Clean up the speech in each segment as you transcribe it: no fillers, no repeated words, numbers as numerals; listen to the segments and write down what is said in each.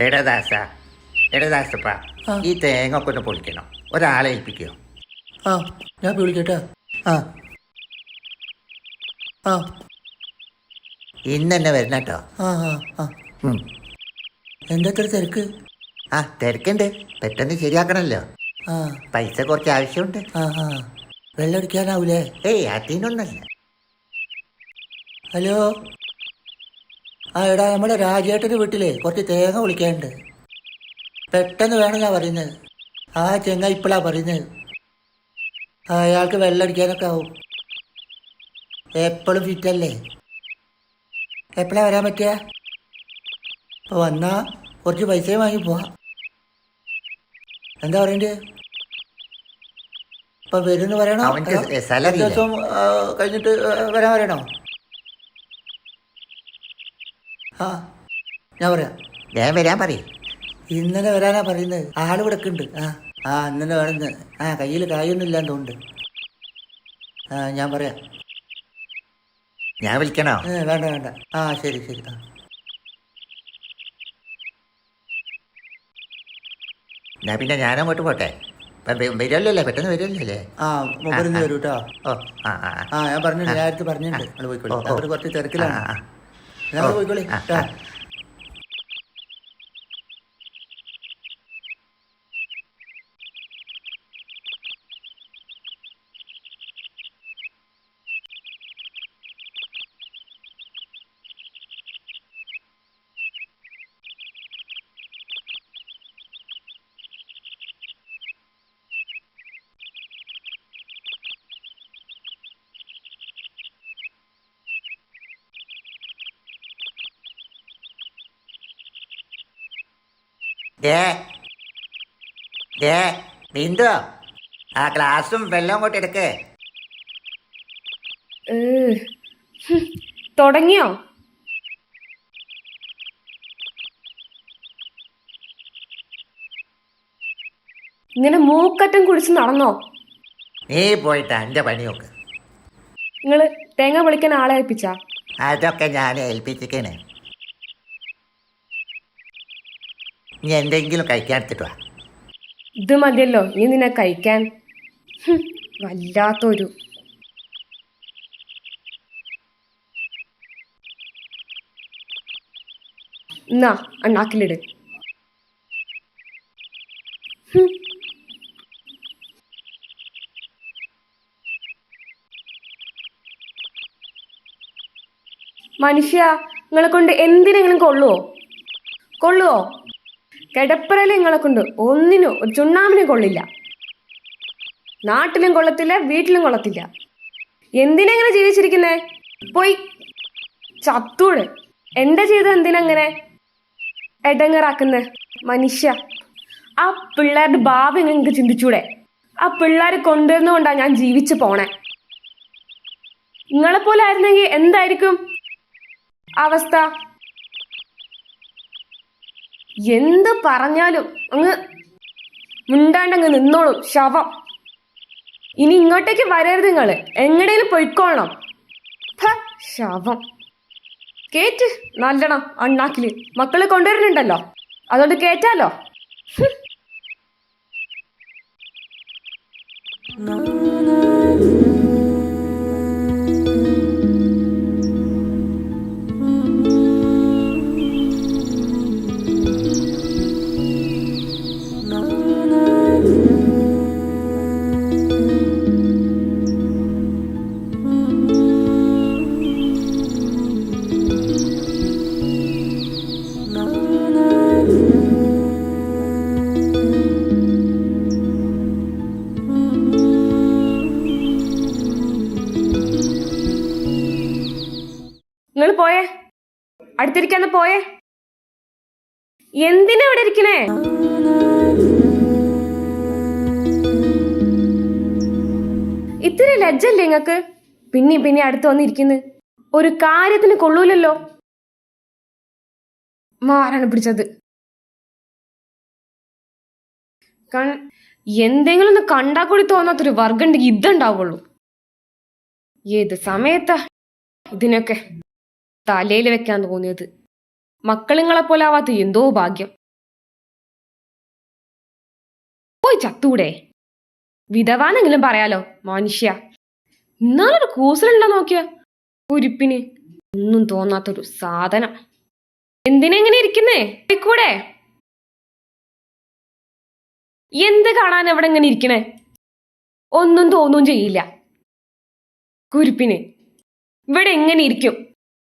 എടദാസ എടദാസപ്പ ആ. ഈ തേങ്ങ ഒക്കെ ഒന്ന് പൊളിക്കണം. ഒരാളെ ഏൽപ്പിക്കോ? ആ ഞാൻ ഇപ്പോൾ വിളിക്കട്ടെ. ആ ആ ഇന്ന് തന്നെ വരണം കേട്ടോ. ആ ആ ആ ഉം. എന്താ ഇത്ര തിരക്ക്? ആ തിരക്കുണ്ട്, പെട്ടെന്ന് ശരിയാക്കണമല്ലോ. ആ പൈസ കുറച്ച് ആവശ്യമുണ്ട്. ആ ആ വെള്ളം അടിക്കാനാവൂലേ? ഏയ് അതിനൊന്നല്ല. ഹലോ. ആ എടാ, നമ്മുടെ രാജേട്ടൻ്റെ വീട്ടിലെ കുറച്ച് തേങ്ങ വിളിക്കാനുണ്ട്. പെട്ടെന്ന് വേണമെന്നാ പറയുന്നത്. ആ ചെങ്ങ ഇപ്പോഴാ പറയുന്നത്. ആ അയാൾക്ക് വെള്ളം അടിക്കാനൊക്കെ ആവും. എപ്പോഴും ഫിറ്റല്ലേ? എപ്പോഴാ വരാൻ പറ്റുക? അപ്പോൾ വന്നാൽ കുറച്ച് പൈസയും വാങ്ങി പോവാം. എന്താ പറയണ്ടേ? ഇപ്പം വരുമെന്ന് പറയണോ? അവൻക്ക് അതോ salary ഒരു ദിവസം കഴിഞ്ഞിട്ട് വരാൻ പറയണോ? ആ ഞാൻ പറയാം. ഞാൻ വരാൻ പറയും. ഇന്നലെ വരാനാ പറയുന്നത്. ആൾ ഇവിടെ ഉണ്ട്. ആ ആ ഇന്നലെ വേണമെന്ന്. ആ കയ്യിൽ കായൊന്നും ഇല്ലാന്ന് തോന്നുന്നുണ്ട്. ആ ഞാൻ പറയാം. ഞാൻ വിളിക്കണോ? വേണ്ട വേണ്ട. ആ ശരി ശരി. ആ എന്നാ പിന്നെ ഞാനങ്ങോട്ട് പോട്ടെ. വരുമല്ലോ, പെട്ടെന്ന് വരുമല്ലേ? ആ മുമ്പ് വരൂ കേട്ടോ. ഓ ആ ആ ആ ഞാൻ പറഞ്ഞിട്ടുണ്ട്, ഞാൻ അടുത്ത് പറഞ്ഞിട്ടുണ്ട്. നിങ്ങൾ പോയിക്കോളി. ഓ, ഓ. അവർ കുറച്ച് തിരക്കിലാണ്. ആ, ആ. നിങ്ങൾ ഓ, പോയിക്കോളി ആ, കേട്ടോ. ആ. ദേ, ദേ, ബിന്ദു, ആ ഗ്ലാസും വെള്ളം അങ്ങോട്ട് എടുക്ക്. തുടങ്ങിയോ? ഇങ്ങനെ മൂക്കറ്റം കുടിച്ച് നടന്നോ? നീ പോയിട്ട് എൻ്റെ പണി നോക്ക്. നിങ്ങള് തേങ്ങ പൊളിക്കാൻ ആളെ ഏൽപ്പിച്ചാ? അതൊക്കെ ഞാൻ ഏൽപ്പിച്ചിരിക്കണേ. നീ എന്തെങ്കിലും കഴിക്കാൻ എടുത്തിട്ട് വാ. ഇത് മതിയല്ലോ ഇനി നിന്നെ കഴിക്കാൻ. വല്ലാത്തൊരു എന്നാ അണ്ണാക്കിലിട്. മനുഷ്യ, നിങ്ങളെ കൊണ്ട് എന്തിനെങ്കിലും കൊള്ളുവോ? കിടപ്പറയിൽ നിങ്ങളെ കൊണ്ട് ഒന്നിനും ഒരു ചുണ്ണാമ്പിനും കൊള്ളില്ല. നാട്ടിലും കൊള്ളത്തില്ല, വീട്ടിലും കൊള്ളത്തില്ല. എന്തിനെങ്ങനെ ജീവിച്ചിരിക്കുന്നേ? പോയി ചത്തൂട്. എന്റെ ചെയ്തത് എന്തിനങ്ങനെ എടങ്ങറാക്കുന്നേ? മനുഷ്യ, ആ പിള്ളേരുടെ ഭാവി നിങ്ങൾക്ക് ചിന്തിച്ചൂടെ? ആ പിള്ളേരെ കൊണ്ടുവരുന്നോണ്ടാ ഞാൻ ജീവിച്ചു പോണേ. നിങ്ങളെപ്പോലെ ആയിരുന്നെങ്കിൽ എന്തായിരിക്കും അവസ്ഥ? എന്ത് പറഞ്ഞാലും അങ്ങ് മിണ്ടാണ്ടങ്ങ് നിന്നോളും ശവം. ഇനി ഇങ്ങോട്ടേക്ക് വരരുത്. നിങ്ങള് എങ്ങടേലും പൊയ്ക്കോളണം. ശവം കേറ്റ് നല്ലണം അണ്ണാക്കില്. മക്കള് കൊണ്ടുവരുന്നുണ്ടല്ലോ, അതുകൊണ്ട് കേറ്റാലോ. നിങ്ങൾ പോയേ, അടുത്തിരിക്കാന്ന് പോയേ. എന്തിനാ ഇവിടെ ഇരിക്കണേ? ഇത്തിരി ലജ്ജല്ലേ നിങ്ങക്ക്? പിന്നെ അടുത്ത് വന്നിരിക്കുന്നു. ഒരു കാര്യത്തിന് കൊള്ളൂലല്ലോ. മാറാണ് പിടിച്ചത്. എന്തെങ്കിലും ഒന്ന് കണ്ടാ കൂടി തോന്നാത്തൊരു വർഗം ഉണ്ടെങ്കിൽ ഇതുണ്ടാവുള്ളൂ. ഏത് സമയത്താ ഇതിനൊക്കെ തലയിൽ വെക്കാൻ തോന്നിയത്? മക്കളിങ്ങളെ പോലെ ആവാത്ത എന്തോ ഭാഗ്യം. പോയി ചത്തൂടെ? വിധവാന്നെങ്കിലും പറയാലോ മനുഷ്യ. ഇന്നാളൊരു കൂസലുണ്ടോ നോക്കിയ കുരിപ്പിന്. ഒന്നും തോന്നാത്തൊരു സാധനം. എന്തിനെങ്ങനെ ഇരിക്കുന്നേ? കൂടെ എന്ത് കാണാൻ എവിടെ ഇങ്ങനെ ഇരിക്കണേ? ഒന്നും തോന്നും ചെയ്യില്ല കുരിപ്പിന്. ഇവിടെ എങ്ങനെ ഇരിക്കും?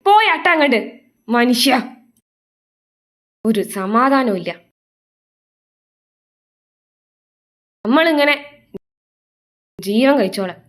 പോയാട്ടങ്ങണ്ട് മനുഷ്യ. ഒരു സമാധാനവും ഇല്ല. നമ്മളിങ്ങനെ ജീവൻ കഴിച്ചോളാം.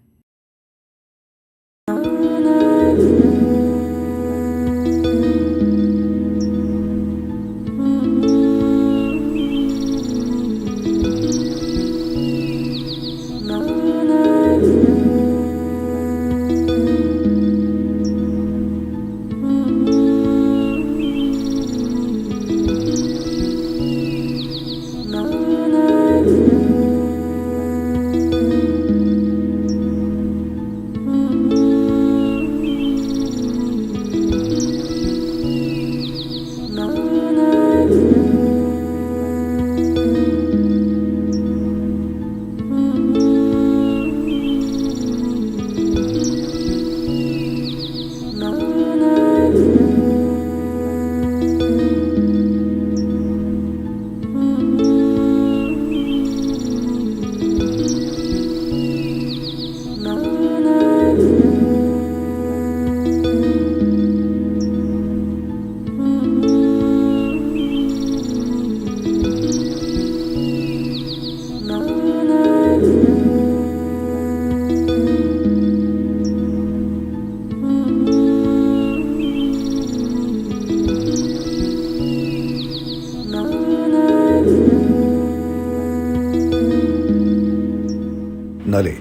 എന്നാലേ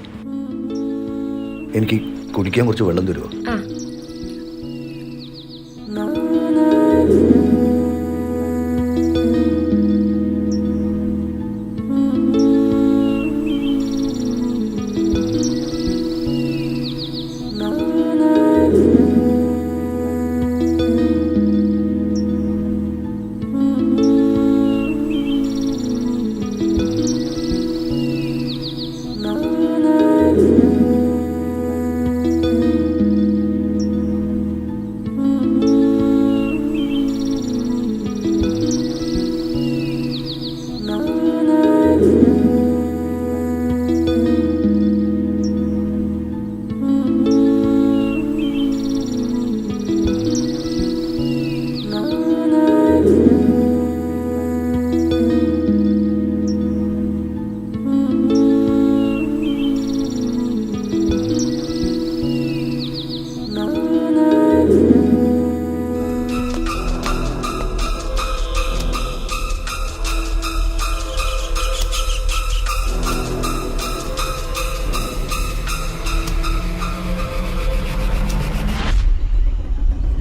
എനിക്ക് കുടിക്കാൻ കുറച്ച് വെള്ളം തരുമോ? ആ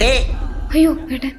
ഡേ അയ്യോ ഏട്ടൻ